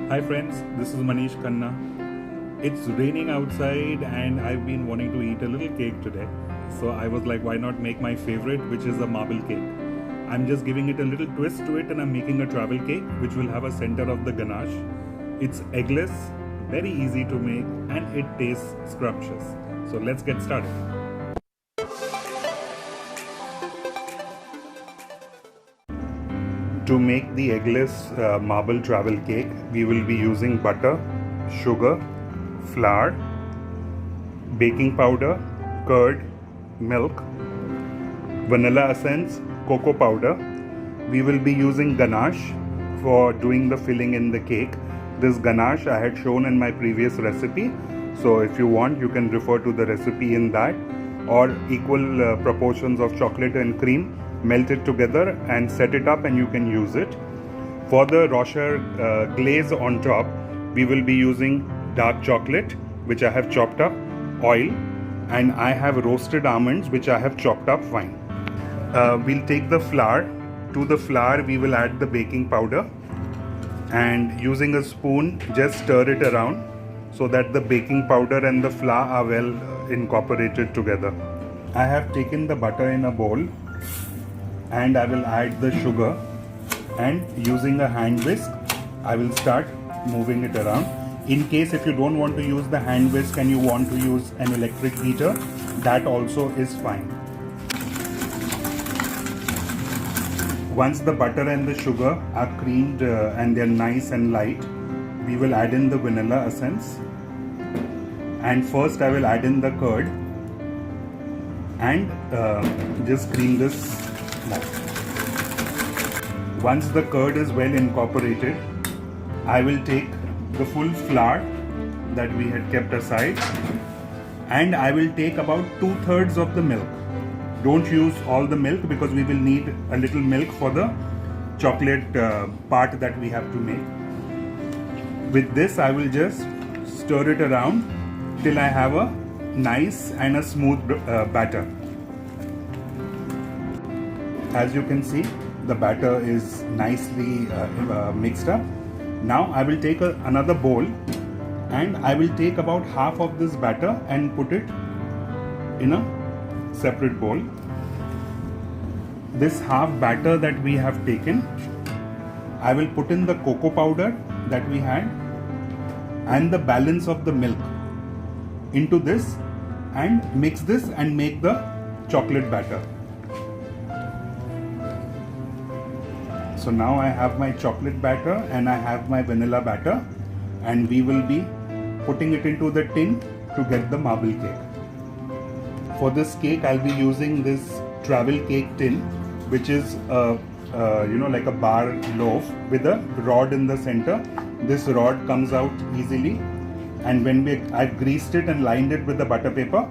Hi friends, this is Manish Khanna. It's raining outside and I've been wanting to eat a little cake today. So I was like, why not make my favorite, which is a marble cake. I'm just giving it a little twist to it and I'm making a travel cake which will have a center of the ganache. It's eggless, very easy to make and it tastes scrumptious. So let's get started. To make the eggless marble travel cake, we will be using butter, sugar, flour, baking powder, curd, milk, vanilla essence, cocoa powder. We will be using ganache for doing the filling in the cake. This ganache I had shown in my previous recipe. So if you want, you can refer to the recipe in that, or equal proportions of chocolate and cream. Melt it together and set it up and you can use it. For the Rocher glaze on top, we will be using dark chocolate which I have chopped up, oil, and I have roasted almonds which I have chopped up fine. We'll take the flour. To the flour we will add the baking powder and using a spoon just stir it around so that the baking powder and the flour are well incorporated together. I have taken the butter in a bowl and I will add the sugar, and using a hand whisk I will start moving it around. In case if you don't want to use the hand whisk and you want to use an electric beater, that also is fine. Once the butter and the sugar are creamed and they're nice and light, we will add in the vanilla essence, and first I will add in the curd and just cream this. Once the curd is well incorporated, I will take the full flour that we had kept aside and I will take about 2/3 of the milk. Don't use all the milk because we will need a little milk for the chocolate part that we have to make. With this I will just stir it around till I have a nice and a smooth batter. As you can see, the batter is nicely mixed up. Now I will take another bowl and I will take about half of this batter and put it in a separate bowl. This half batter that we have taken, I will put in the cocoa powder that we had and the balance of the milk into this and mix this and make the chocolate batter. So now I have my chocolate batter and I have my vanilla batter, and we will be putting it into the tin to get the marble cake. For this cake I'll be using this travel cake tin, which is like a bar loaf with a rod in the center. This rod comes out easily, and when I've greased it and lined it with the butter paper.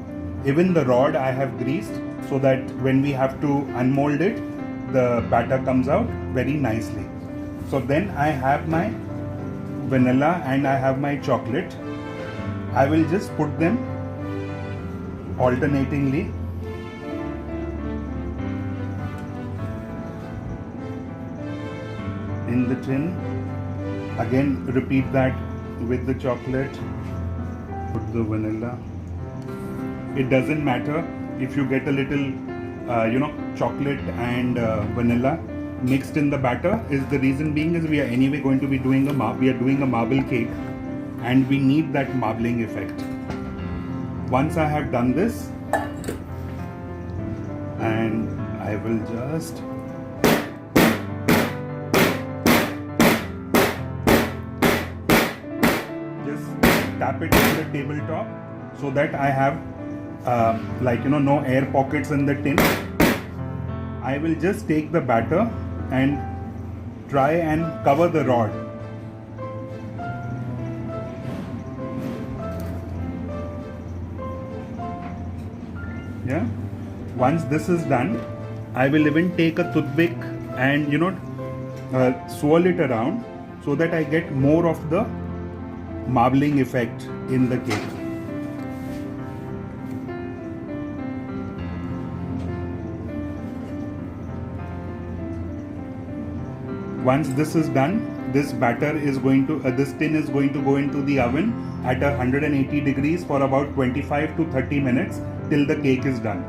Even the rod I have greased so that when we have to unmold it, the batter comes out very nicely. So then I have my vanilla and I have my chocolate. I will just put them alternatingly in the tin. Again repeat that with the chocolate. Put the vanilla. It doesn't matter if you get a little chocolate and vanilla mixed in the batter. Is the reason being is we are anyway going to be doing a marble cake and we need that marbling effect. Once I have done this, and I will just tap it on the tabletop so that I have no air pockets in the tin. I will just take the batter and try and cover the rod. Yeah. Once this is done, I will even take a toothpick and swirl it around so that I get more of the marbling effect in the cake. Once this is done, this batter is going to, this tin is going to go into the oven at 180 degrees for about 25 to 30 minutes till the cake is done.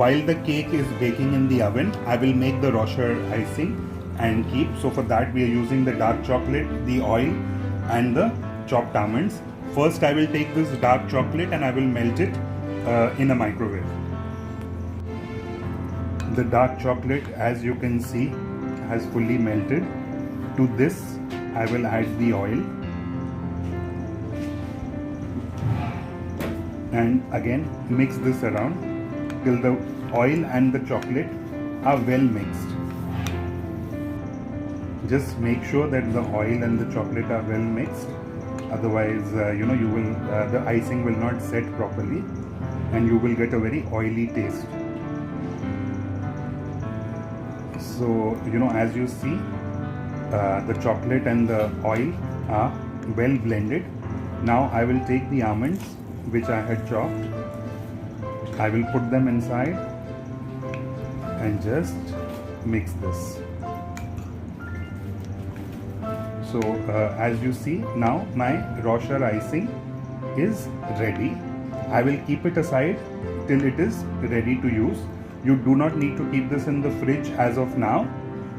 While the cake is baking in the oven, I will make the Rocher icing and keep. So for that we are using the dark chocolate, the oil and the chopped almonds. First I will take this dark chocolate and I will melt it in a microwave. The dark chocolate, as you can see, has fully melted. To this I will add the oil and again mix this around till the oil and the chocolate are well mixed. Just make sure that the oil and the chocolate are well mixed, otherwise the icing will not set properly and you will get a very oily taste. So as you see, the chocolate and the oil are well blended. Now I will take the almonds which I had chopped. I will put them inside and just mix this. So as you see, now my Rocher icing is ready. I will keep it aside till it is ready to use. You do not need to keep this in the fridge as of now.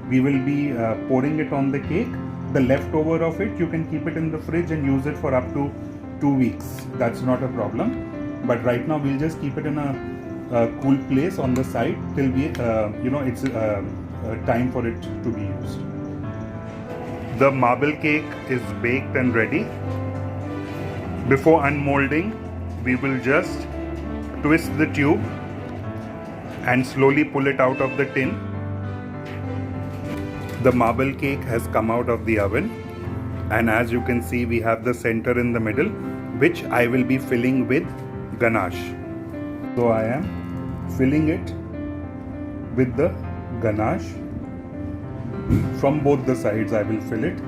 We will be pouring it on the cake. The leftover of it, you can keep it in the fridge and use it for up to 2 weeks. That's not a problem. But right now we'll just keep it in a cool place on the side till we, it's time for it to be used. The marble cake is baked and ready. Before unmolding, we will just twist the tube and slowly pull it out of the tin. The marble cake has come out of the oven, and as you can see, we have the center in the middle, which I will be filling with ganache. So I am filling it with the ganache. From both the sides I will fill it.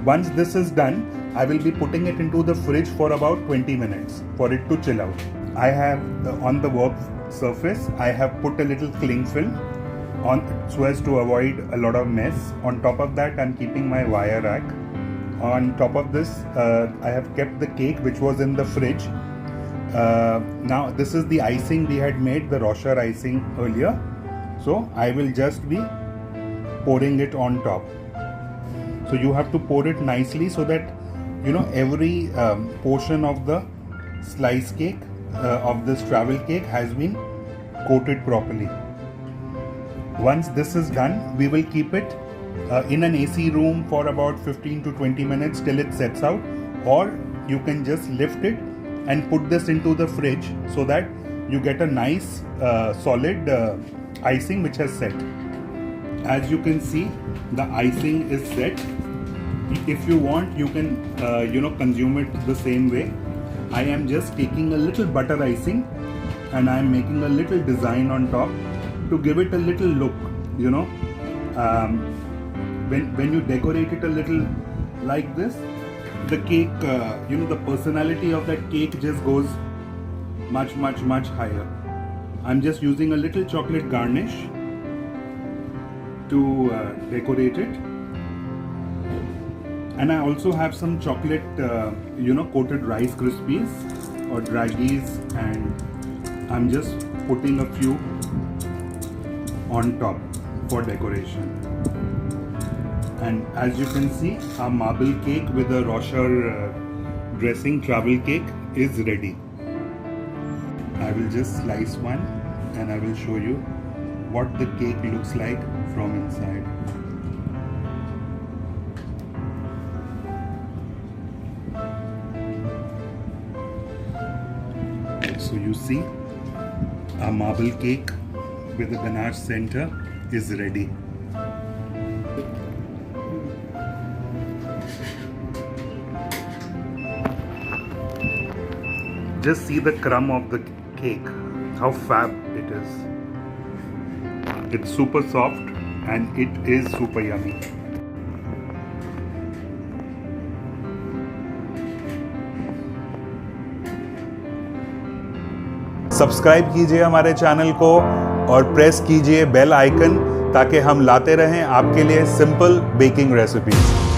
Once this is done, I will be putting it into the fridge for about 20 minutes for it to chill out. I have on the work surface, I have put a little cling film on so as to avoid a lot of mess. On top of that, I'm keeping my wire rack. On top of this, I have kept the cake which was in the fridge. Now this is the icing we had made, the Rocher icing earlier. So I will just be pouring it on top. So you have to pour it nicely so that every portion of the slice cake of this travel cake has been coated properly. Once this is done, we will keep it in an AC room for about 15 to 20 minutes till it sets out, or you can just lift it and put this into the fridge so that you get a nice solid icing which has set. As you can see, the icing is set. If you want, you can consume it the same way. I am just taking a little butter icing and I am making a little design on top to give it a little look. When you decorate it a little like this, the cake, the personality of that cake just goes much higher. I'm just using a little chocolate garnish to decorate it, and I also have some chocolate coated Rice Krispies or Draggies, and I'm just putting a few on top for decoration. And as you can see, our marble cake with a Rocher dressing travel cake is ready. I will just slice one and I will show you what the cake looks like from inside. So you see, our marble cake with the ganache center is ready. Just see the crumb of the cake, how fab it is. It's super soft and it is super yummy. Subscribe कीजिए हमारे channel को और press कीजिए bell icon ताकि हम लाते रहें आपके लिए सिंपल बेकिंग रेसिपीज।